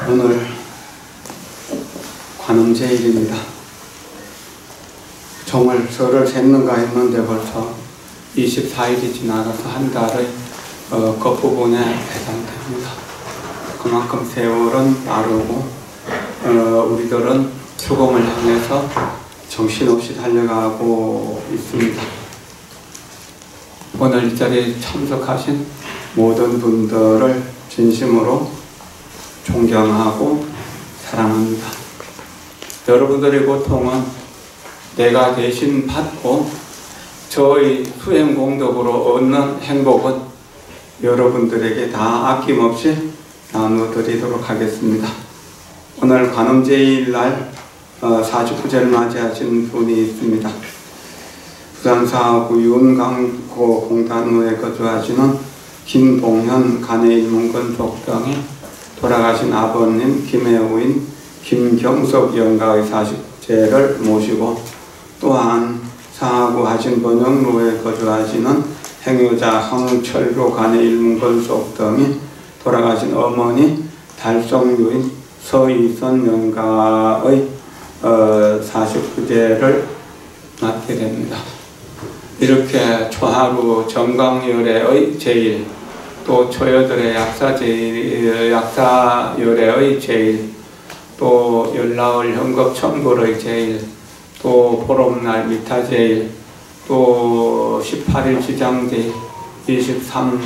오늘 관음제일입니다. 정월 설을 셌는가 했는데 벌써 24일이 지나가서 한 달의 끝부분에 해당됩니다. 그만큼 세월은 빠르고 우리들은 죽음을 향해서 정신없이 달려가고 있습니다. 오늘 이 자리에 참석하신 모든 분들을 진심으로 존경하고 사랑합니다. 여러분들의 고통은 내가 대신 받고 저의 수행 공덕으로 얻는 행복은 여러분들에게 다 아낌없이 나눠드리도록 하겠습니다. 오늘 관음제일 날 49제를 맞이하신 분이 있습니다. 부산사구 윤강고 공단로에 거주하시는 김동현 간해일문건속 등이 돌아가신 아버님 김혜우인 김경석 영가의 49제를 모시고, 또한 상하구 하신번영로에 거주하시는 행유자 황철교 간해일문건속 등이 돌아가신 어머니 달성유인 서이선 영가의 49제를 맞게 됩니다. 이렇게 초하루 정광열애의 제일, 또 초여들의 약사열애의 제일, 또 열나흘 현겁천불의 제일, 또 보름날 미타제일, 또 18일 지장제일, 23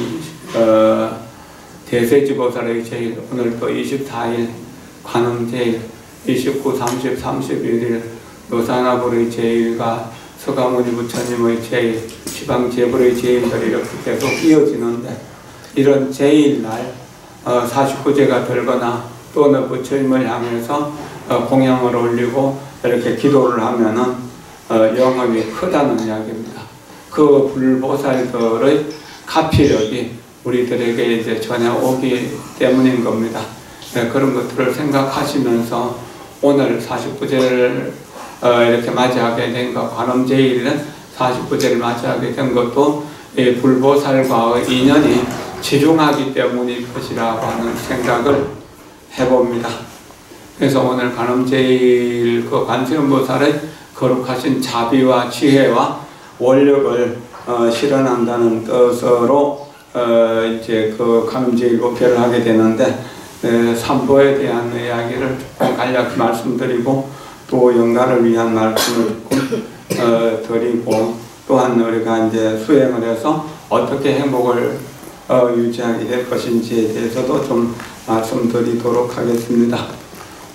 대세지보살의 제일, 오늘 또 24일 관음제일, 29, 30, 31일 노산화불의 제일과 서가모니 부처님의 제일, 지방제불의 제일들이 이렇게 계속 이어지는데, 이런 제일날 49제가 들거나 또는 부처님을 향해서 공양을 올리고 이렇게 기도를 하면은 영업이 크다는 이야기입니다. 그 불보살들의 가피력이 우리들에게 이제 전해오기 때문인 겁니다. 그런 것들을 생각하시면서 오늘 49제를 이렇게 맞이하게 된 것, 관음제일은 49제를 맞이하게 된 것도 이 불보살과의 인연이 지중하기 때문일 것이라고 하는 생각을 해봅니다. 그래서 오늘 관음제일 그 관세음보살의 거룩하신 자비와 지혜와 원력을 실현한다는 뜻으로 이제 그 관음제일 법회를 하게 되는데, 삼보에 대한 이야기를 조금 간략히 말씀드리고, 또 영가를 위한 말씀을 조금 드리고, 또한 우리가 이제 수행을 해서 어떻게 행복을 유지하게 될 것인지에 대해서도 좀 말씀드리도록 하겠습니다.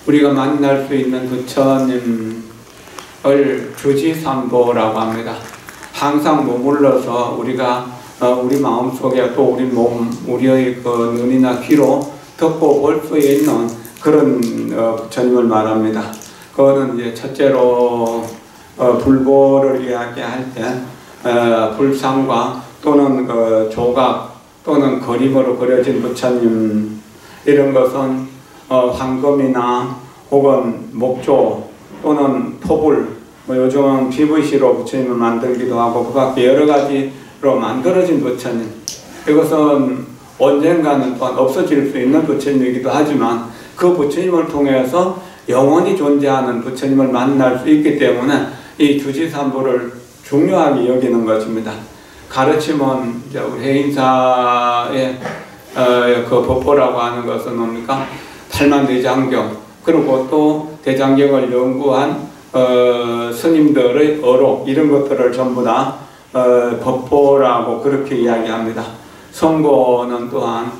우리가 만날 수 있는 부처님을 주지삼보라고 합니다. 항상 머물러서 우리가 우리 마음속에 또 우리 몸, 우리의 그 눈이나 귀로 듣고 볼 수 있는 그런 부처님을 말합니다. 그거는 이제 첫째로 불보를 이야기할 때 불상과 또는 그 조각 또는 그림으로 그려진 부처님, 이런 것은 황금이나 혹은 목조 또는 토불, 요즘은 PVC로 부처님을 만들기도 하고 그 밖에 여러 가지로 만들어진 부처님, 이것은 언젠가는 또한 없어질 수 있는 부처님이기도 하지만 그 부처님을 통해서 영원히 존재하는 부처님을 만날 수 있기 때문에 이 주지삼보를 중요하게 여기는 것입니다. 가르침은 이제 우리 해인사의 그 법보라고 하는 것은 뭡니까? 팔만대장경, 그리고 또 대장경을 연구한 스님들의 어록, 이런 것들을 전부 다 법보라고 그렇게 이야기합니다. 성고는 또한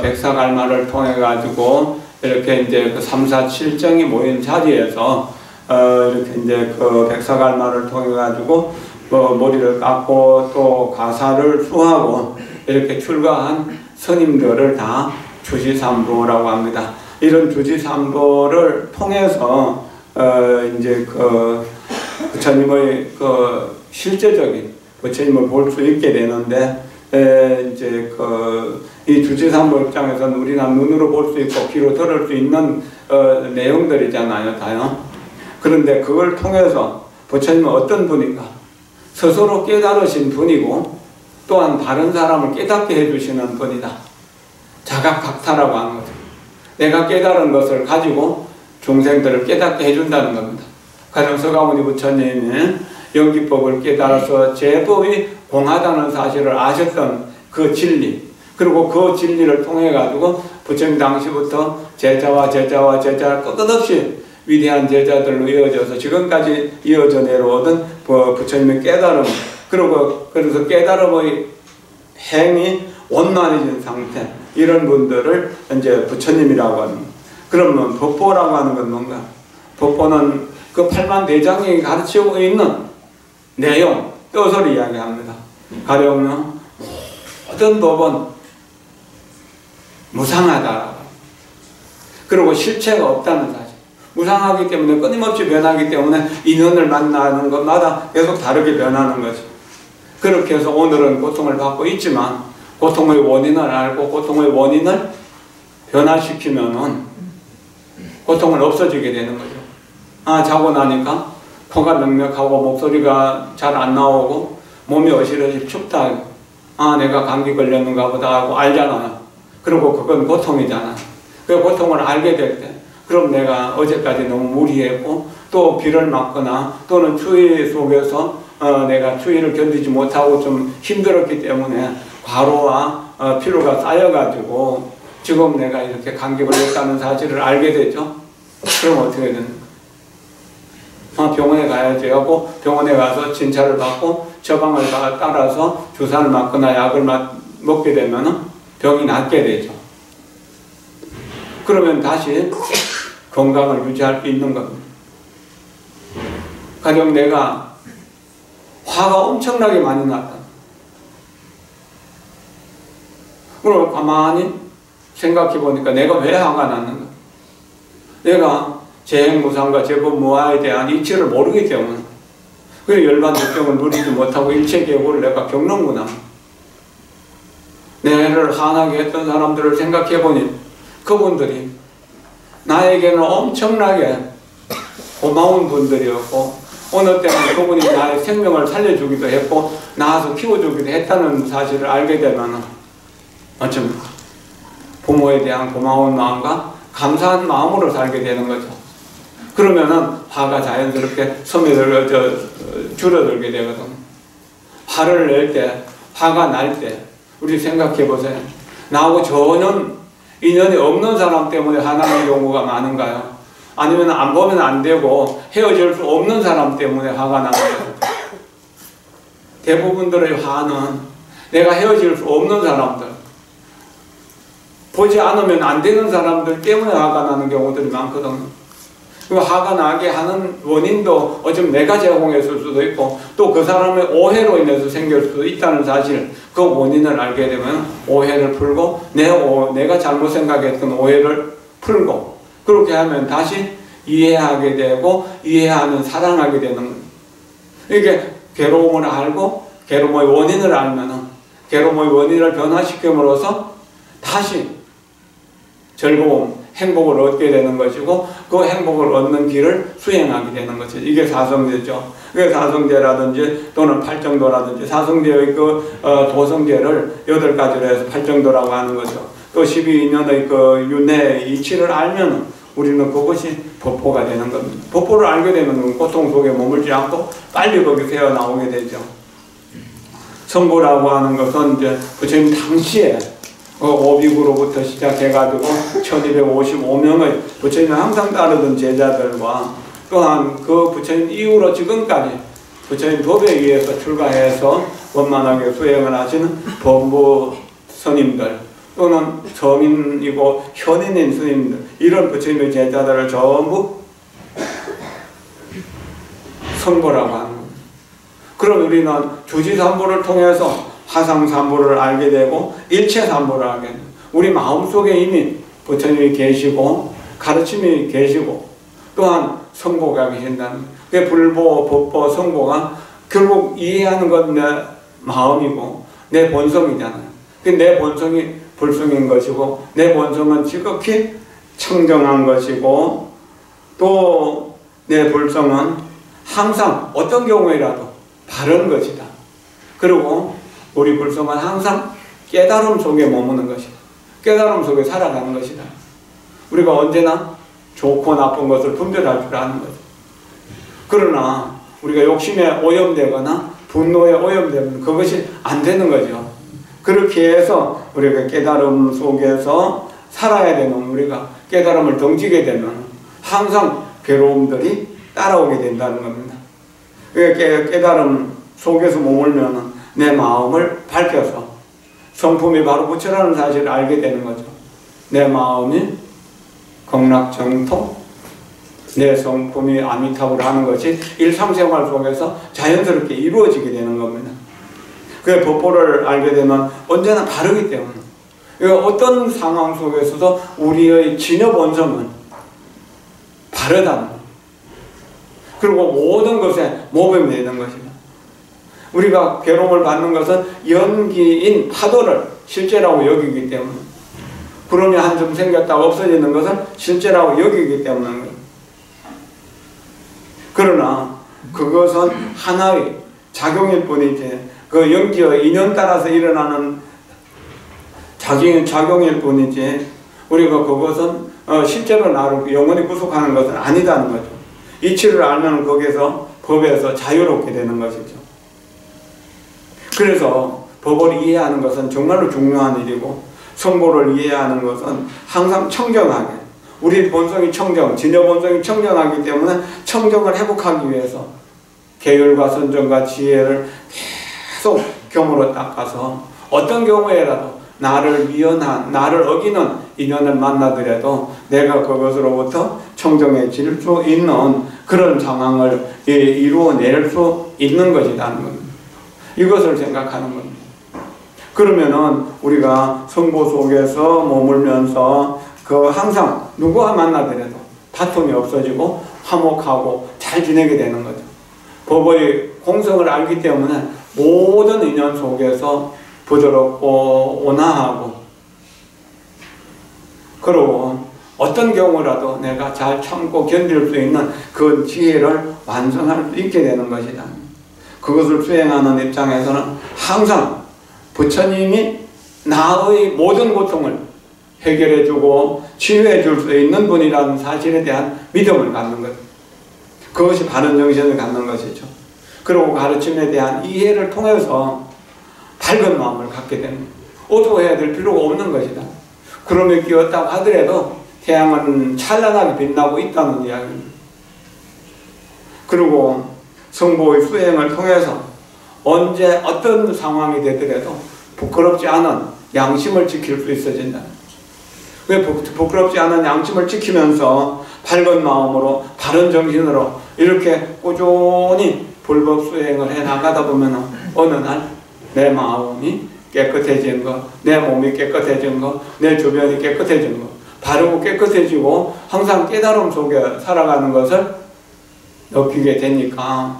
백사갈마를 통해 가지고 이렇게 이제 그 347정이 모인 자리에서 이렇게 이제 그 백사갈마를 통해 가지고 머리를 깎고 또 가사를 수하고 이렇게 출가한 스님들을 다 주지삼보라고 합니다. 이런 주지삼보를 통해서 이제 그 부처님의 그 실제적인 부처님을 볼 수 있게 되는데, 이제 이 주지삼보 입장에서는 우리가 눈으로 볼 수 있고 귀로 들을 수 있는 내용들이잖아요, 다요. 그런데 그걸 통해서 부처님은 어떤 분인가? 스스로 깨달으신 분이고 또한 다른 사람을 깨닫게 해주시는 분이다. 자각각타라고 하는 거죠. 내가 깨달은 것을 가지고 중생들을 깨닫게 해준다는 겁니다. 가령 서가모니 부처님이 연기법을 깨달아서 제법이 공하다는 사실을 아셨던 그 진리, 그리고 그 진리를 통해 가지고 부처님 당시부터 제자와 끝없이 위대한 제자들로 이어져서 지금까지 이어져 내려오던 부처님의 깨달음, 그리고 그래서 깨달음의 행이 원만해진 상태, 이런 분들을 이제 부처님이라고 하는. 그러면 법보라고 하는 건 뭔가? 법보는 그 팔만대장이 가르치고 있는 내용, 뜻을 이야기합니다. 가령 모든 법은 무상하다. 그리고 실체가 없다는 사실. 무상하기 때문에 끊임없이 변하기 때문에 인연을 만나는 것마다 계속 다르게 변하는 거죠. 그렇게 해서 오늘은 고통을 받고 있지만 고통의 원인을 알고 고통의 원인을 변화시키면은 고통은 없어지게 되는 거죠. 자고 나니까 코가 명명하고 목소리가 잘 안 나오고 몸이 어지러지 춥다. 내가 감기 걸렸는가 보다 하고 알잖아요. 그리고 그건 고통이잖아. 그 고통을 알게 될 때, 그럼 내가 어제까지 너무 무리했고 또 비를 맞거나 또는 추위 속에서 내가 추위를 견디지 못하고 좀 힘들었기 때문에 과로와 피로가 쌓여가지고 지금 내가 이렇게 감기 걸렸다는 사실을 알게 되죠. 그럼 어떻게 되는 거야? 병원에 가야지 하고 병원에 가서 진찰을 받고 처방을 따라서 주사를 맞거나 약을 먹게 되면 병이 낫게 되죠. 그러면 다시 건강을 유지할 수 있는 겁니다. 가령 내가 화가 엄청나게 많이 났다. 그럼 가만히 생각해 보니까 내가 왜 화가 났는가? 내가 재행무상과 제법무아에 대한 이치를 모르기 때문에, 그래서 열반적경을 누리지 못하고 일체계고를 내가 겪는구나. 내를 화나게 했던 사람들을 생각해 보니 그분들이 나에게는 엄청나게 고마운 분들이었고 어느 때는 그분이 나의 생명을 살려주기도 했고 낳아서 키워주기도 했다는 사실을 알게 되면 어쩜 부모에 대한 고마운 마음과 감사한 마음으로 살게 되는 거죠. 그러면은 화가 자연스럽게 줄어들게 되거든. 화를 낼 때, 화가 날 때 우리 생각해 보세요. 나하고 전혀 인연이 없는 사람 때문에 화나는 경우가 많은가요? 아니면 안 보면 안 되고 헤어질 수 없는 사람 때문에 화가 나는 거예요. 대부분들의 화는 내가 헤어질 수 없는 사람들, 보지 않으면 안 되는 사람들 때문에 화가 나는 경우들이 많거든요. 그 화가 나게 하는 원인도 어쩌면 내가 제공했을 수도 있고 또 그 사람의 오해로 인해서 생길 수도 있다는 사실, 그 원인을 알게 되면 오해를 풀고 내가 잘못 생각했던 오해를 풀고 그렇게 하면 다시 이해하게 되고 이해하면 사랑하게 되는 거예요. 이게 괴로움을 알고 괴로움의 원인을 알면 괴로움의 원인을 변화시킴으로써 다시 즐거움, 행복을 얻게 되는 것이고 그 행복을 얻는 길을 수행하게 되는 것이죠. 이게 사성제죠. 그게 사성제라든지 또는 팔정도라든지 사성제의 도성제를 8가지로 해서 팔정도라고 하는 거죠. 또 12인연의 윤회 이치를 알면 우리는 그것이 법보가 되는 겁니다. 법보를 알게 되면 고통 속에 머물지 않고 빨리 거기 새어 나오게 되죠. 성보라고 하는 것은 이제 부처님 당시에 오빅으로부터 시작해가지고 1255명의 부처님을 항상 따르던 제자들과 또한 그 부처님 이후로 지금까지 부처님 법에 의해서 출가해서 원만하게 수행을 하시는 법무 스님들 또는 서민이고 현인인 스님들, 이런 부처님의 제자들을 전부 성보라고 하는 겁니다. 그럼 우리는 주지삼보를 통해서 화상삼보를 알게 되고 일체삼보를 알게 되고 우리 마음속에 이미 부처님이 계시고 가르침이 계시고 또한 성보가 계신다는, 그 불보, 법보, 성보가 결국 이해하는 건 내 마음이고 내 본성이잖아요. 내 본성이 불성인 것이고 내 본성은 지극히 청정한 것이고 또 내 불성은 항상 어떤 경우에라도 바른 것이다. 그리고 우리 불성은 항상 깨달음 속에 머무는 것이다. 깨달음 속에 살아가는 것이다. 우리가 언제나 좋고 나쁜 것을 분별할 줄 아는 거죠. 그러나 우리가 욕심에 오염되거나 분노에 오염되면 그것이 안 되는 거죠. 그렇게 해서 우리가 깨달음 속에서 살아야 되는, 우리가 깨달음을 덩치게 되면 항상 괴로움들이 따라오게 된다는 겁니다. 깨달음 속에서 머물면 내 마음을 밝혀서 성품이 바로 부처라는 사실을 알게 되는 거죠. 내 마음이 극락정토, 내 성품이 아미타불하는 것이 일상생활 속에서 자연스럽게 이루어지게 되는 겁니다. 그 법보를 알게 되면 언제나 바르기 때문에 어떤 상황 속에서도 우리의 진여 본성은 바르다는 거예요. 그리고 모든 것에 모범이 되는 것입니다. 우리가 괴로움을 받는 것은 연기인 파도를 실제라고 여기기 때문에, 구름이 한 점 생겼다가 없어지는 것은 실제라고 여기기 때문에, 그러나 그것은 하나의 작용일 뿐이지, 그 연기의 인연 따라서 일어나는 작용일 뿐이지, 우리가 그것은 실제로 나를 영원히 구속하는 것은 아니다는 거죠. 이치를 알면 거기서 법에서 자유롭게 되는 것이죠. 그래서 법을 이해하는 것은 정말로 중요한 일이고, 성보를 이해하는 것은 항상 청정하게, 우리 본성이 진여 본성이 청정하기 때문에 청정을 회복하기 위해서 계율과 선정과 지혜를 계속 경으로 닦아서 어떤 경우에라도 나를 어기는 인연을 만나더라도 내가 그것으로부터 청정해질 수 있는 그런 상황을 이루어낼 수 있는 것이라는 겁니다. 이것을 생각하는 겁니다. 그러면은 우리가 성보 속에서 머물면서 항상 누구와 만나더라도 다툼이 없어지고 화목하고 잘 지내게 되는 거죠. 법의 공성을 알기 때문에 모든 인연 속에서 부드럽고 온화하고, 그리고 어떤 경우라도 내가 잘 참고 견딜 수 있는 그 지혜를 완성할 수 있게 되는 것이다. 그것을 수행하는 입장에서는 항상 부처님이 나의 모든 고통을 해결해주고 치유해줄 수 있는 분이라는 사실에 대한 믿음을 갖는 것, 그것이 바른 정신을 갖는 것이죠. 그리고 가르침에 대한 이해를 통해서 밝은 마음을 갖게 됩니다. 어두워해야 될 필요가 없는 것이다. 구름이 끼었다고 하더라도 태양은 찬란하게 빛나고 있다는 이야기입니다. 그리고 성보의 수행을 통해서 언제 어떤 상황이 되더라도 부끄럽지 않은 양심을 지킬 수 있어진다. 왜 부끄럽지 않은 양심을 지키면서 밝은 마음으로 바른 정신으로 이렇게 꾸준히 불법 수행을 해 나가다 보면 어느 날 내 마음이 깨끗해진 것, 내 몸이 깨끗해진 것, 내 주변이 깨끗해진 것, 바르고 깨끗해지고 항상 깨달음 속에 살아가는 것을 느끼게 되니까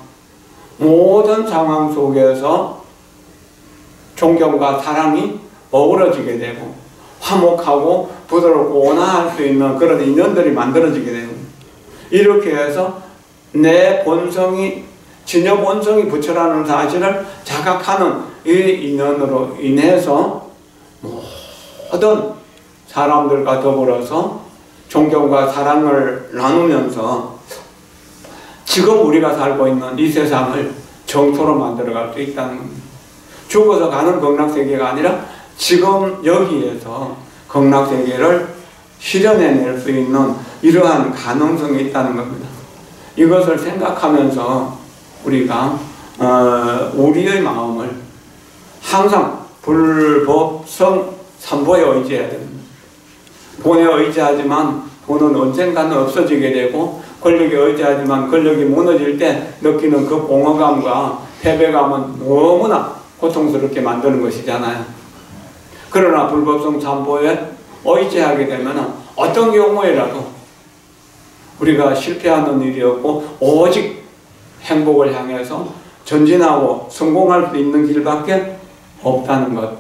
모든 상황 속에서 존경과 사랑이 어우러지게 되고 화목하고 부드럽고 온화할 수 있는 그런 인연들이 만들어지게 됩니다. 이렇게 해서 내 본성이, 진여 본성이 부처라는 사실을 자각하는 이 인연으로 인해서 모든 사람들과 더불어서 존경과 사랑을 나누면서 지금 우리가 살고 있는 이 세상을 정토로 만들어갈 수 있다는 겁니다. 죽어서 가는 극락세계가 아니라 지금 여기에서 극락세계를 실현해낼 수 있는 이러한 가능성이 있다는 겁니다. 이것을 생각하면서 우리가 우리의 마음을 항상 불법성 삼보에 의지해야 됩니다. 본에 의지하지만 본은 언젠가는 없어지게 되고, 권력에 의지하지만 권력이 무너질 때 느끼는 그 공허감과 패배감은 너무나 고통스럽게 만드는 것이잖아요. 그러나 불법성 삼보에 의지하게 되면 어떤 경우에라도 우리가 실패하는 일이 없고 오직 행복을 향해서 전진하고 성공할 수 있는 길밖에 없다는 것,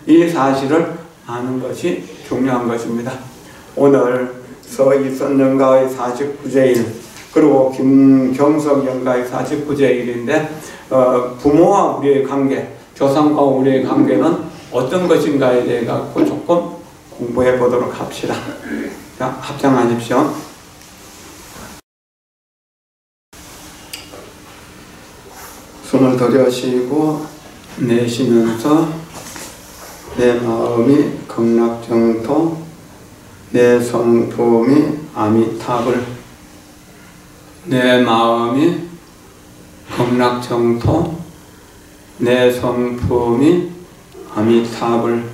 이 사실을 아는 것이 중요한 것입니다. 오늘 서이선 영가의 49제일, 그리고 김경석 영가의 49제일인데 부모와 우리의 관계, 조상과 우리의 관계는 어떤 것인가에 대해 갖고 조금 공부해 보도록 합시다. 자, 합장하십시오. 숨을 들여쉬고 내쉬면서 내 마음이 극락정토, 내 성품이 아미타불. 내 마음이 극락정토, 내 성품이 아미타불.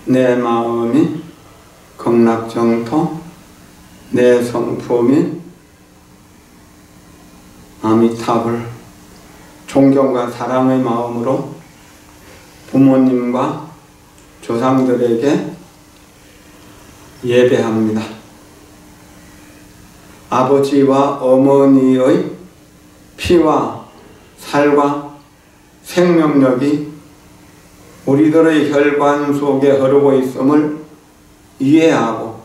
내 마음이 극락정토, 내 성품이 아미타불. 존경과 사랑의 마음으로 부모님과 조상들에게 예배합니다. 아버지와 어머니의 피와 살과 생명력이 우리들의 혈관 속에 흐르고 있음을 이해하고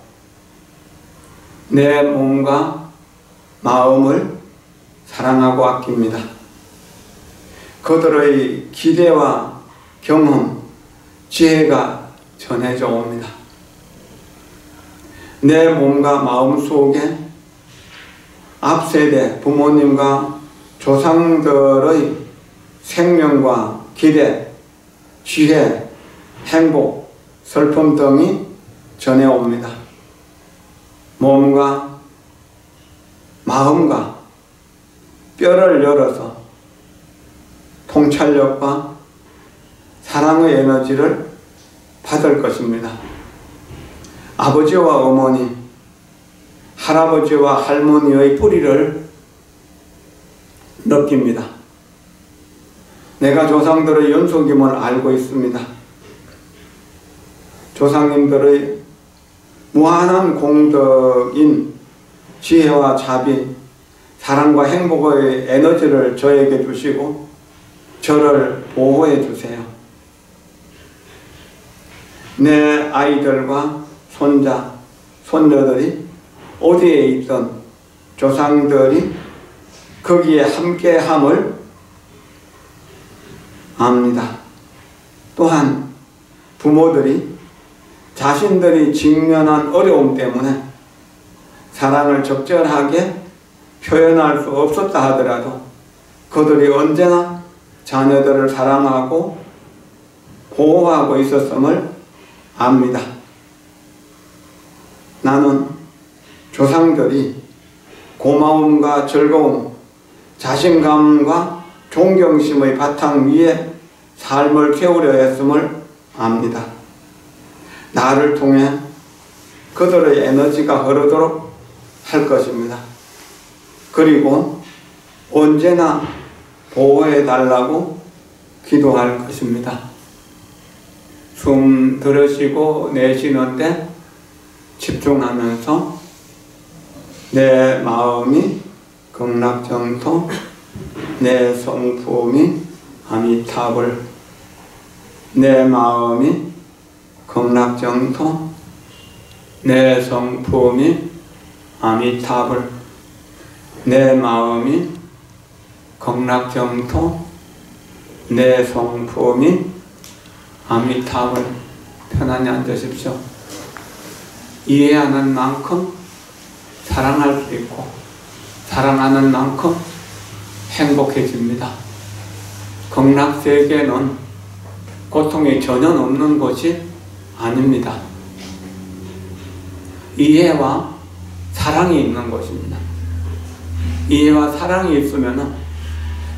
내 몸과 마음을 사랑하고 아낍니다. 그들의 기대와 경험, 지혜가 전해져 옵니다. 내 몸과 마음 속에 앞세대 부모님과 조상들의 생명과 기대, 지혜, 행복, 슬픔 등이 전해옵니다. 몸과 마음과 뼈를 열어서 통찰력과 사랑의 에너지를 받을 것입니다. 아버지와 어머니, 할아버지와 할머니의 뿌리를 느낍니다. 내가 조상들의 연속임을 알고 있습니다. 조상님들의 무한한 공덕인 지혜와 자비, 사랑과 행복의 에너지를 저에게 주시고 저를 보호해 주세요. 내 아이들과 손자, 손녀들이 어디에 있던 조상들이 거기에 함께함을 압니다. 또한 부모들이 자신들이 직면한 어려움 때문에 사랑을 적절하게 표현할 수 없었다 하더라도 그들이 언제나 자녀들을 사랑하고 보호하고 있었음을 압니다. 나는 조상들이 고마움과 즐거움, 자신감과 존경심의 바탕 위에 삶을 채우려 했음을 압니다. 나를 통해 그들의 에너지가 흐르도록 할 것입니다. 그리고 언제나 보호해 달라고 기도할 것입니다. 숨 들으시고 내쉬는데 집중하면서 내 마음이 극락정토, 내 성품이 아미타불. 내 마음이 극락정토, 내 성품이 아미타불. 내 마음이 극락정토, 내 성품이 아미타불. 편안히 앉으십시오. 이해하는 만큼 사랑할 수 있고 사랑하는 만큼 행복해집니다. 극락세계는 고통이 전혀 없는 곳이 아닙니다. 이해와 사랑이 있는 곳입니다. 이해와 사랑이 있으면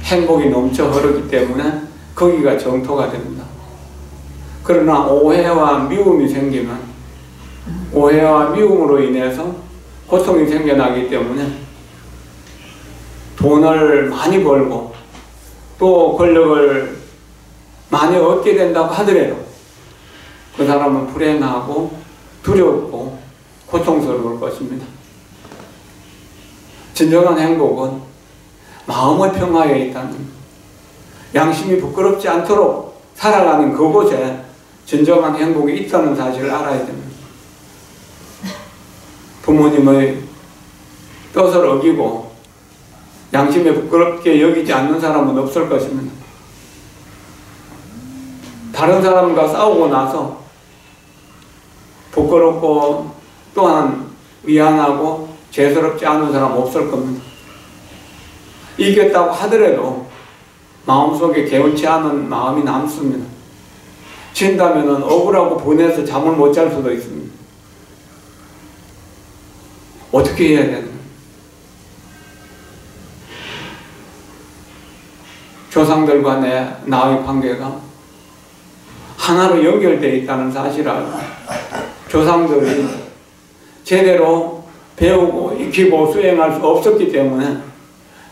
행복이 넘쳐 흐르기 때문에 거기가 정토가 됩니다. 그러나 오해와 미움이 생기면 오해와 미움으로 인해서 고통이 생겨나기 때문에 돈을 많이 벌고 또 권력을 많이 얻게 된다고 하더라도 그 사람은 불행하고 두렵고 고통스러울 것입니다. 진정한 행복은 마음의 평화에 있다는, 양심이 부끄럽지 않도록 살아가는 그곳에 진정한 행복이 있다는 사실을 알아야 됩니다. 부모님의 뜻을 어기고 양심에 부끄럽게 여기지 않는 사람은 없을 것입니다. 다른 사람과 싸우고 나서 부끄럽고 또한 미안하고 죄스럽지 않은 사람 없을 겁니다. 이겼다고 하더라도 마음속에 개운치 않은 마음이 남습니다. 진다면 억울하고 분해서 잠을 못 잘 수도 있습니다. 어떻게 해야 되나? 조상들과 나의 관계가 하나로 연결되어 있다는 사실을 알고 조상들이 제대로 배우고 익히고 수행할 수 없었기 때문에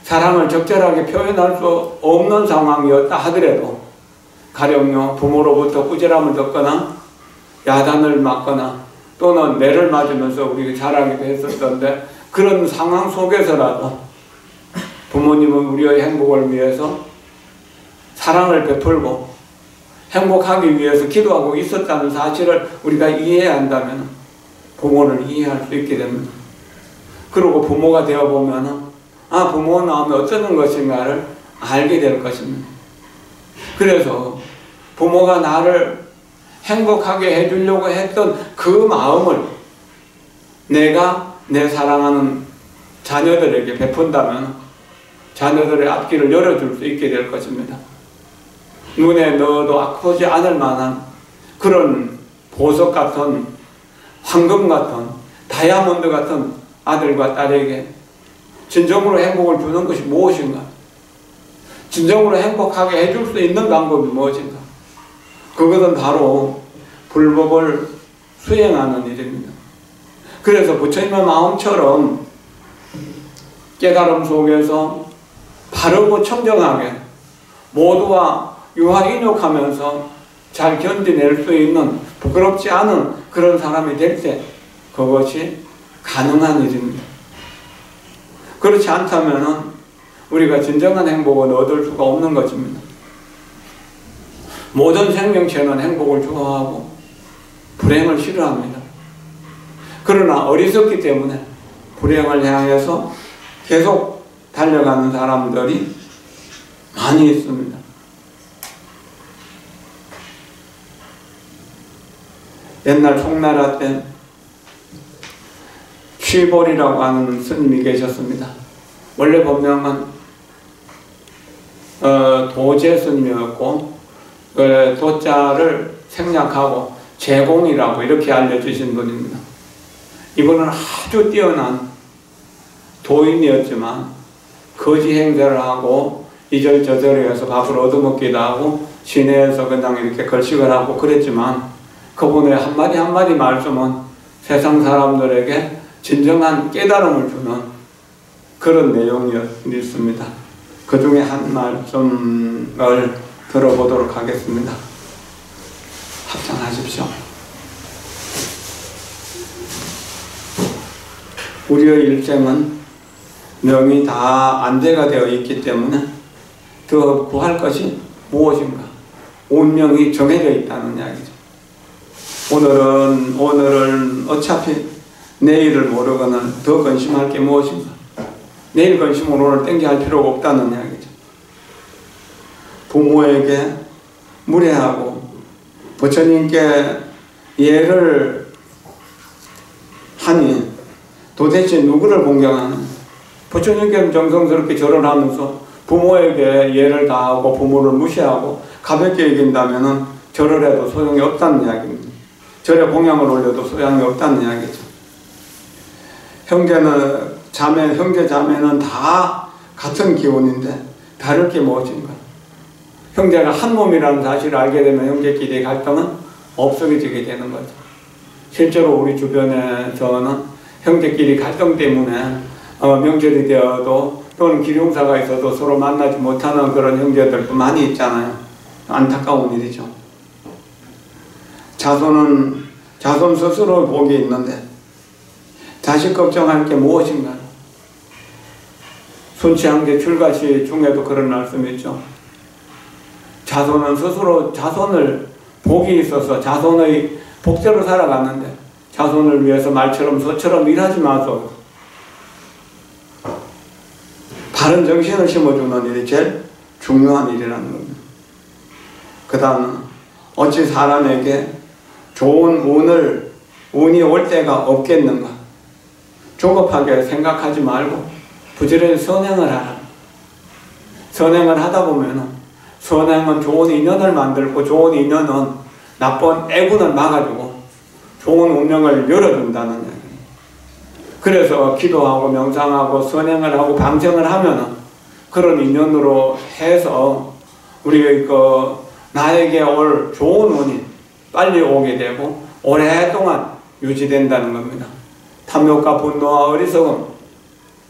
사랑을 적절하게 표현할 수 없는 상황이었다 하더라도 가령요 부모로부터 꾸지람을 듣거나 야단을 맞거나 또는 매를 맞으면서 우리가 자라기도 했었던데 그런 상황 속에서라도 부모님은 우리의 행복을 위해서 사랑을 베풀고 행복하기 위해서 기도하고 있었다는 사실을 우리가 이해해야 한다면 부모를 이해할 수 있게 됩니다. 그리고 부모가 되어보면 부모가 나오면 어쩌는 것인가를 알게 될 것입니다. 그래서 부모가 나를 행복하게 해주려고 했던 그 마음을 내가 내 사랑하는 자녀들에게 베푼다면 자녀들의 앞길을 열어줄 수 있게 될 것입니다. 눈에 넣어도 아프지 않을 만한 그런 보석 같은 황금 같은 다이아몬드 같은 아들과 딸에게 진정으로 행복을 주는 것이 무엇인가? 진정으로 행복하게 해줄 수 있는 방법이 무엇인가? 그것은 바로 불법을 수행하는 일입니다. 그래서 부처님의 마음처럼 깨달음 속에서 바르고 청정하게 모두와 유화인욕하면서 잘 견디낼 수 있는 부끄럽지 않은 그런 사람이 될 때 그것이 가능한 일입니다. 그렇지 않다면 우리가 진정한 행복을 얻을 수가 없는 것입니다. 모든 생명체는 행복을 좋아하고 불행을 싫어합니다. 그러나 어리석기 때문에 불행을 향해서 계속 달려가는 사람들이 많이 있습니다. 옛날 송나라 때 취벌이라고 하는 스님이 계셨습니다. 원래 본명은 도제 스님이었고 도자를 생략하고 제공이라고 이렇게 알려주신 분입니다. 이분은 아주 뛰어난 도인이었지만 거지 행세를 하고 이절저절해서 밥을 얻어먹기도 하고 시내에서 그냥 이렇게 걸식을 하고 그랬지만 그분의 한마디 한마디 말씀은 세상 사람들에게 진정한 깨달음을 주는 그런 내용이었습니다. 그 중에 한 말씀을 들어보도록 하겠습니다. 합장하십시오. 우리의 일생은 명이 다 안대가 되어 있기 때문에 더 구할 것이 무엇인가? 운명이 정해져 있다는 이야기죠. 오늘은 어차피 내일을 모르거나 더 근심할 게 무엇인가? 내일 근심을 오늘 땡겨할 필요가 없다는 이야기죠. 부모에게 무례하고 부처님께 예를 하니 도대체 누구를 공경하는? 부처님께는 정성스럽게 절을 하면서 부모에게 예를 다하고 부모를 무시하고 가볍게 여긴다면 절을 해도 소용이 없다는 이야기입니다. 절에 공양을 올려도 소용이 없다는 이야기죠. 형제 자매는 다 같은 기운인데 다를 게 무엇인가? 형제가 한 몸이라는 사실을 알게 되면 형제끼리 갈등은 없어지게 되는 거죠. 실제로 우리 주변에서는 형제끼리 갈등 때문에 명절이 되어도 또는 기룡사가 있어도 서로 만나지 못하는 그런 형제들도 많이 있잖아요. 안타까운 일이죠. 자손 스스로 복이 있는데 자식 걱정할 게 무엇인가? 순치항제 출가시 중에도 그런 말씀이 있죠. 자손은 스스로 자손을 복이 있어서 자손의 복대로 살아갔는데 자손을 위해서 말처럼 소처럼 일하지 마소. 바른 정신을 심어주는 일이 제일 중요한 일이라는 겁니다. 그 다음은 어찌 사람에게 좋은 운을 운이 올 때가 없겠는가. 조급하게 생각하지 말고 부지런히 선행을 하라. 선행을 하다 보면 선행은 좋은 인연을 만들고 좋은 인연은 나쁜 애군을 막아주고 좋은 운명을 열어준다는 얘기예요. 그래서 기도하고 명상하고 선행을 하고 방생을 하면 그런 인연으로 해서 우리의 나에게 올 좋은 운이 빨리 오게 되고 오랫동안 유지된다는 겁니다. 탐욕과 분노와 어리석음,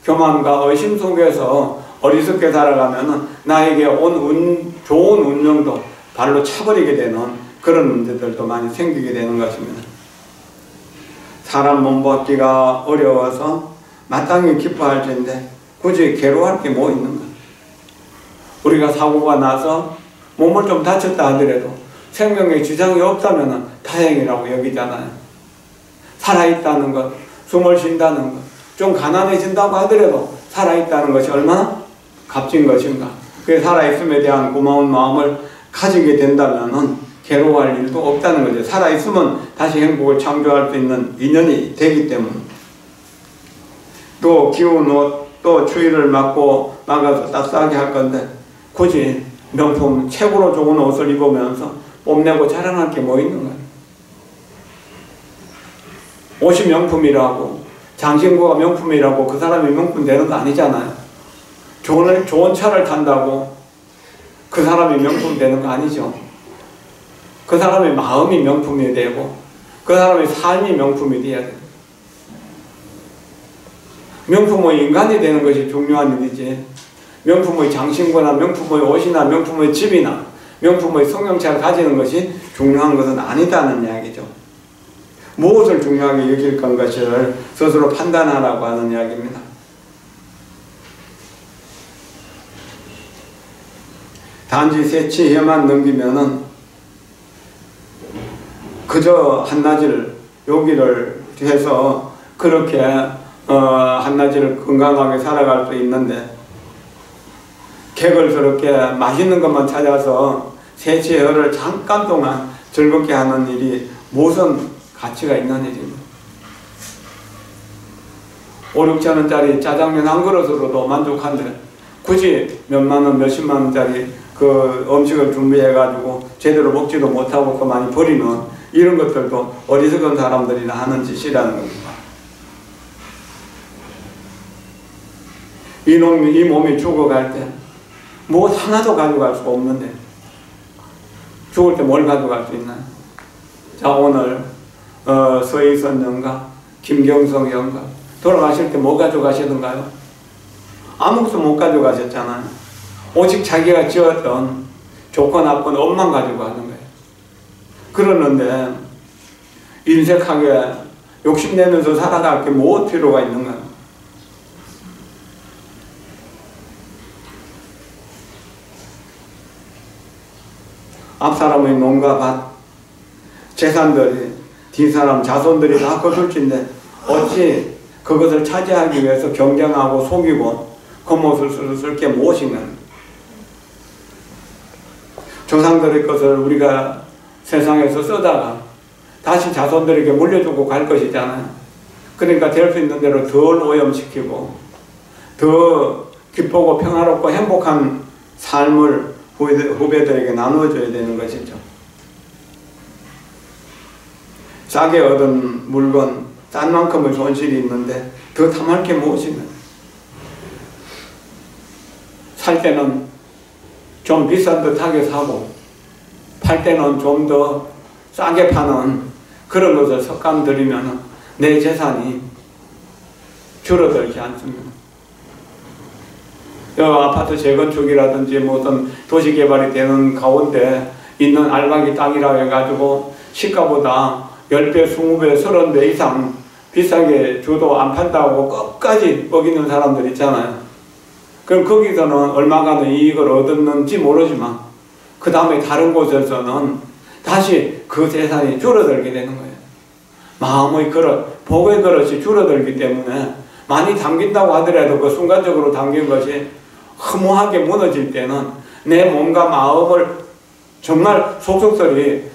교만과 의심 속에서 어리석게 살아가면 나에게 온 좋은 운명도 발로 차버리게 되는 그런 문제들도 많이 생기게 되는 것입니다. 사람 몸받기가 어려워서 마땅히 기뻐할 텐데 굳이 괴로워할 게 뭐 있는가. 우리가 사고가 나서 몸을 좀 다쳤다 하더라도 생명에 지장이 없다면 다행이라고 여기잖아요. 살아있다는 것, 숨을 쉰다는 것, 좀 가난해진다고 하더라도 살아있다는 것이 얼마나 값진 것인가. 그 살아있음에 대한 고마운 마음을 가지게 된다면 괴로워할 일도 없다는 거죠. 살아있으면 다시 행복을 창조할 수 있는 인연이 되기 때문에. 또 기운 옷, 또 추위를 막아서 따스하게 할 건데 굳이 명품 최고로 좋은 옷을 입으면서 뽐내고 자랑할 게 뭐 있는가. 옷이 명품이라고, 장신구가 명품이라고 그 사람이 명품 되는 거 아니잖아요. 좋은 차를 탄다고 그 사람이 명품 되는 거 아니죠. 그 사람의 마음이 명품이 되고 그 사람의 삶이 명품이 되어야 돼요. 명품의 인간이 되는 것이 중요한 일이지, 명품의 장신구나 명품의 옷이나 명품의 집이나 명품의 성형차를 가지는 것이 중요한 것은 아니다는 이야기죠. 무엇을 중요하게 여길 것을 스스로 판단하라고 하는 이야기입니다. 단지 세치해만 넘기면은 그저 한낮을 요기를 해서 그렇게 한낮을 건강하게 살아갈 수 있는데 개걸스럽게 맛있는 것만 찾아서 세치해를 잠깐 동안 즐겁게 하는 일이 무슨 가치가 있는 일입니다. 5, 6천 원짜리 짜장면 한 그릇으로도 만족한데 굳이 몇만 원, 몇십만 원짜리 그 음식을 준비해가지고 제대로 먹지도 못하고 많이 버리는 이런 것들도 어리석은 사람들이나 하는 짓이라는 겁니다. 이 몸이 죽어갈 때 무엇 하나도 가져갈 수가 없는데 죽을 때 뭘 가져갈 수 있나요? 자, 오늘 서희선 영가, 김경석 영가 돌아가실 때 뭐 가져가시던가요? 아무것도 못 가져가셨잖아요. 오직 자기가 지었던 좋고 나쁜 옷만 가지고 가는 거예요. 그러는데 인색하게 욕심내면서 살아갈 게 뭐 필요가 있는가요? 앞사람의 농가 밭, 재산들이 뒷사람 자손들이 다 거둘진데 어찌 그것을 차지하기 위해서 경쟁하고 속이고 겉모습을 쓸 게 무엇인가. 조상들의 것을 우리가 세상에서 쓰다가 다시 자손들에게 물려주고 갈 것이잖아요. 그러니까 될 수 있는 대로 덜 오염시키고 더 기쁘고 평화롭고 행복한 삶을 후배들에게 나눠줘야 되는 것이죠. 싸게 얻은 물건, 싼 만큼의 손실이 있는데 더 탐할 게 무엇인가. 살 때는 좀 비싼 듯하게 사고 팔 때는 좀 더 싸게 파는 그런 것을 섞감 들이면 내 재산이 줄어들지 않습니다. 아파트 재건축이라든지 무슨 도시개발이 되는 가운데 있는 알박이 땅이라 해가지고 시가보다 10배, 20배, 30배 이상 비싸게 줘도 안 판다고 끝까지 어기는 사람들 있잖아요. 그럼 거기서는 얼마간의 이익을 얻었는지 모르지만 그 다음에 다른 곳에서는 다시 그 재산이 줄어들게 되는 거예요. 마음의 그릇, 복의 그릇이 줄어들기 때문에 많이 담긴다고 하더라도 그 순간적으로 담긴 것이 허무하게 무너질 때는 내 몸과 마음을 정말 속속들이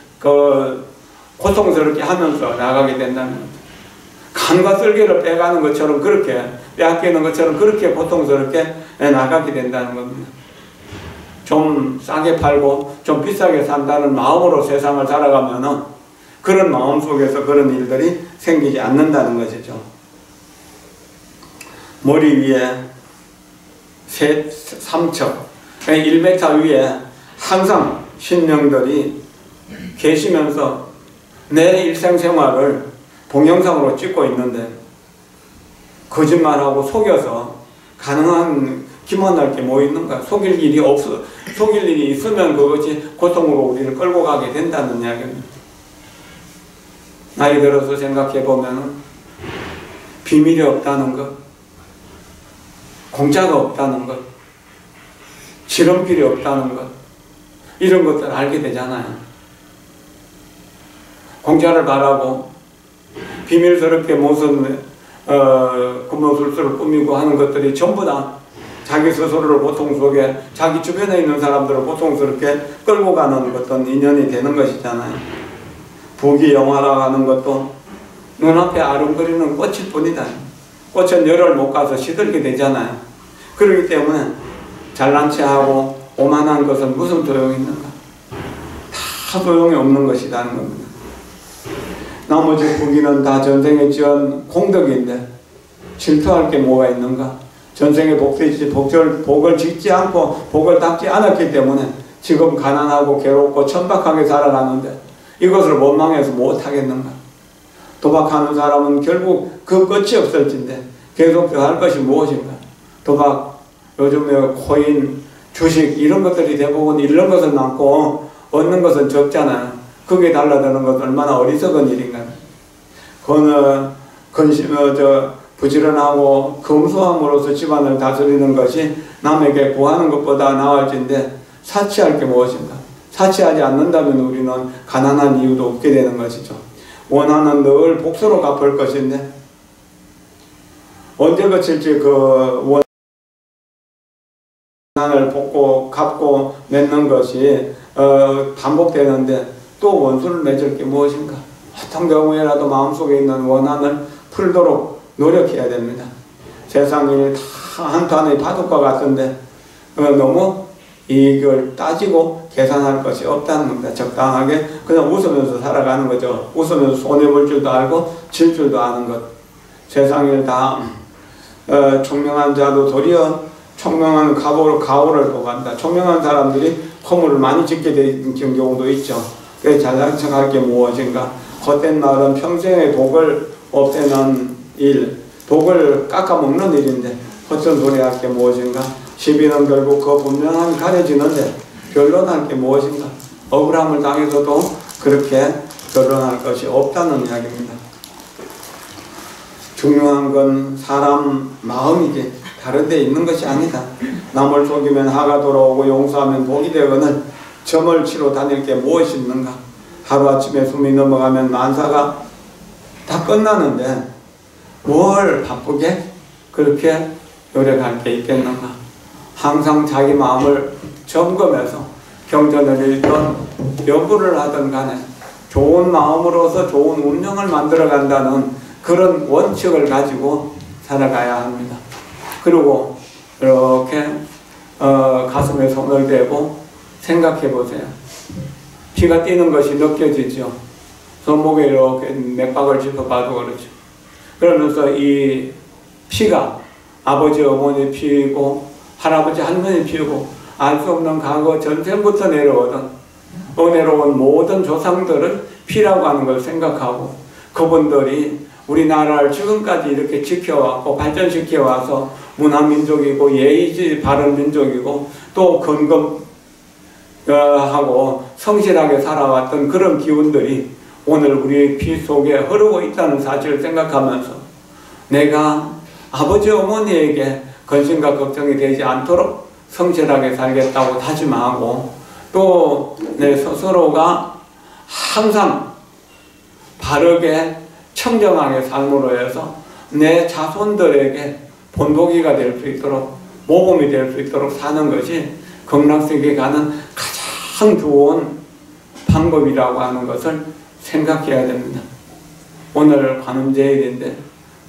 고통스럽게 하면서 나가게 된다는 겁니다. 간과 쓸개를 빼가는 것처럼 그렇게 빼앗기는 것처럼 그렇게 고통스럽게 나가게 된다는 겁니다. 좀 싸게 팔고 좀 비싸게 산다는 마음으로 세상을 살아가면은 그런 마음 속에서 그런 일들이 생기지 않는다는 것이죠. 머리 위에 3척, 1m 위에 항상 신령들이 계시면서 내 일생생활을 동영상으로 찍고 있는데 거짓말하고 속여서 가능한 기만 날 게 뭐 있는가? 속일 일이 있으면 그것이 고통으로 우리를 끌고 가게 된다는 이야기입니다. 나이 들어서 생각해 보면 비밀이 없다는 것, 공짜가 없다는 것, 지름길이 없다는 것, 이런 것들을 알게 되잖아요. 공짜를 바라고 비밀스럽게 금모술수를 꾸미고 하는 것들이 전부 다 자기 스스로를 고통 속에 자기 주변에 있는 사람들을 고통스럽게 끌고 가는 어떤 인연이 되는 것이잖아요. 부귀영화라고 하는 것도 눈앞에 아름거리는 꽃일 뿐이다. 꽃은 열을 못 가서 시들게 되잖아요. 그렇기 때문에 잘난 체하고 오만한 것은 무슨 소용이 있는가? 다 소용이 없는 것이라는 겁니다. 나머지 부귀는 다 전생에 지은 공덕인데 질투할 게 뭐가 있는가? 전생에 복을 짓지 않고 복을 닦지 않았기 때문에 지금 가난하고 괴롭고 천박하게 살아가는데 이것을 원망해서 못하겠는가? 도박하는 사람은 결국 그 끝이 없을 텐데 계속 할 것이 무엇인가? 도박, 요즘에 코인, 주식 이런 것들이 대부분 잃는 것은 많고 얻는 것은 적잖아요. 그게 달라드는 것은 얼마나 어리석은 일인가? 부지런하고 검소함으로써 집안을 다스리는 것이 남에게 구하는 것보다 나을진데 사치할 게 무엇인가? 사치하지 않는다면 우리는 가난한 이유도 없게 되는 것이죠. 원하는 늘 복수로 갚을 것인데 언제 그칠지 그 원한을 갚고 맺는 것이 반복되는데 또 원수를 맺을 게 무엇인가? 어떤 경우에라도 마음속에 있는 원한을 풀도록 노력해야 됩니다. 세상이 다 한탄의 파도과 같은데 너무 이걸 따지고 계산할 것이 없다는 겁니다. 적당하게 그냥 웃으면서 살아가는 거죠. 웃으면서 손해볼 줄도 알고 질 줄도 아는 것. 세상에 다 총명한 자도 도리어 총명한 가오를 보간다. 총명한 사람들이 허물을 많이 짓게 되는 경우도 있죠. 그래 잘난 척할 게 무엇인가? 헛된 말은 평생의 독을 없애는 일, 독을 깎아먹는 일인데 헛된 소리 할 게 무엇인가? 시비는 결국 그 분명함이 가려지는데 변론할 게 무엇인가? 억울함을 당해서도 그렇게 변론할 것이 없다는 이야기입니다. 중요한 건 사람 마음이지 다른 데 있는 것이 아니다. 남을 속이면 하가 돌아오고 용서하면 복이 되거늘 점을 치러 다닐 게 무엇이 있는가? 하루아침에 숨이 넘어가면 만사가 다 끝나는데 뭘 바쁘게 그렇게 노력할 게 있겠는가? 항상 자기 마음을 점검해서 경전을 읽던 연구를 하든 간에 좋은 마음으로서 좋은 운명을 만들어 간다는 그런 원칙을 가지고 살아가야 합니다. 그리고 이렇게 가슴에 손을 대고 생각해 보세요. 피가 뛰는 것이 느껴지죠. 손목에 이렇게 맥박을 짚어봐도 그렇죠. 그러면서 이 피가 아버지 어머니 피고 할아버지 할머니 피고 알 수 없는 과거 전생부터 내려오던 은혜로운 모든 조상들을 피라고 하는 걸 생각하고 그분들이 우리나라를 지금까지 이렇게 지켜왔고 발전시켜와서 문화민족이고 예의 바른 민족이고 또 근검하고 성실하게 살아왔던 그런 기운들이 오늘 우리의 피 속에 흐르고 있다는 사실을 생각하면서 내가 아버지 어머니에게 근심과 걱정이 되지 않도록 성실하게 살겠다고 다짐하고 또 내 스스로가 항상 바르게 청정하게 삶으로 해서 내 자손들에게 본보기가 될 수 있도록 모범이 될 수 있도록 사는 것이 극락세계에 가는 가장 좋은 방법이라고 하는 것을 생각해야 됩니다. 오늘 관음제일인데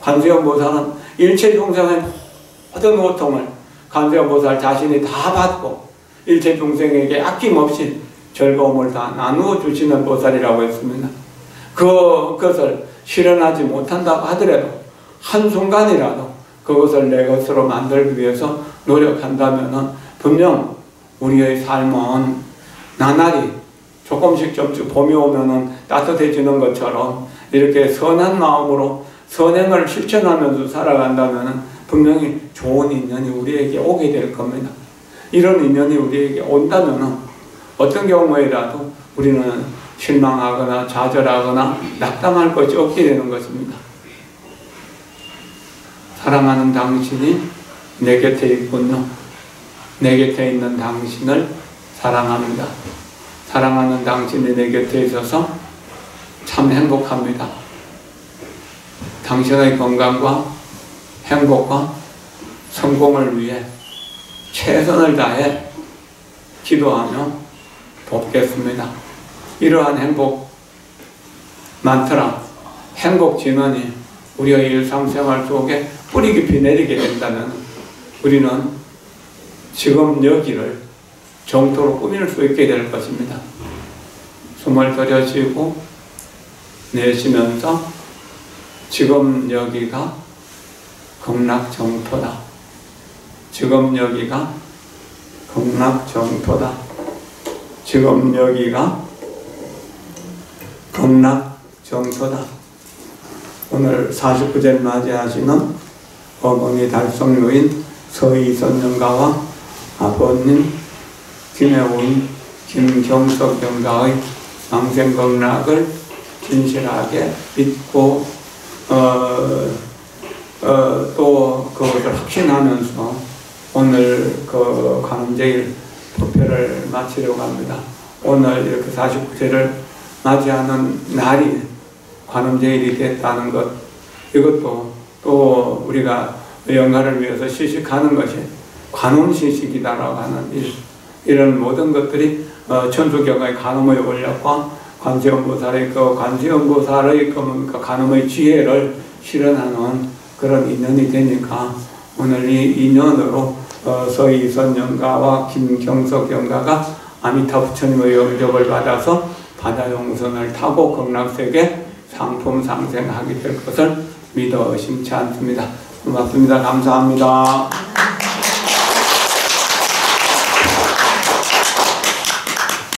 관세음보살은 일체众生의 모든 고통을 관세음보살 자신이 다 받고 일체 중생에게 아낌없이 즐거움을 다 나누어 주시는 보살이라고 했습니다. 그것을 실현하지 못한다고 하더라도 한순간이라도 그것을 내 것으로 만들기 위해서 노력한다면 분명 우리의 삶은 나날이 조금씩 봄이 오면은 따뜻해지는 것처럼 이렇게 선한 마음으로 선행을 실천하면서 살아간다면 분명히 좋은 인연이 우리에게 오게 될 겁니다. 이런 인연이 우리에게 온다면 어떤 경우에라도 우리는 실망하거나 좌절하거나 낙담할 것이 없게 되는 것입니다. 사랑하는 당신이 내 곁에 있군요. 내 곁에 있는 당신을 사랑합니다. 사랑하는 당신이 내 곁에 있어서 참 행복합니다. 당신의 건강과 행복과 성공을 위해 최선을 다해 기도하며 돕겠습니다. 이러한 행복 만트라, 행복 진원이 우리의 일상생활 속에 뿌리 깊이 내리게 된다면 우리는 지금 여기를 정토로 꾸밀 수 있게 될 것입니다. 숨을 들여쉬고 내쉬면서 지금 여기가 극락정토다. 지금 여기가 극락정토다. 지금 여기가 극락정토다. 오늘 49제를 맞이하시는 어머니 달성요인 서희선영가와 아버님 김혜운, 김경석 영가의 망생극락을 진실하게 믿고 또 그것을 확신하면서 오늘 그 관음제일 법회를 마치려고 합니다. 오늘 이렇게 49제를 맞이하는 날이 관음제일이 됐다는 것, 이것도 또 우리가 영가를 위해서 시식하는 것이 관음시식이다라고 하는 이런 모든 것들이 천주교의 관음의 원력과 관세음보살의 관세음보살의 관음의 지혜를 실현하는 그런 인연이 되니까 오늘 이 인연으로 서희선 영가와 김경석 영가가 아미타 부처님의 영접을 받아서 바다용선을 타고 극락세계 상품 상생하게 될 것을 믿어 의심치 않습니다. 고맙습니다. 감사합니다.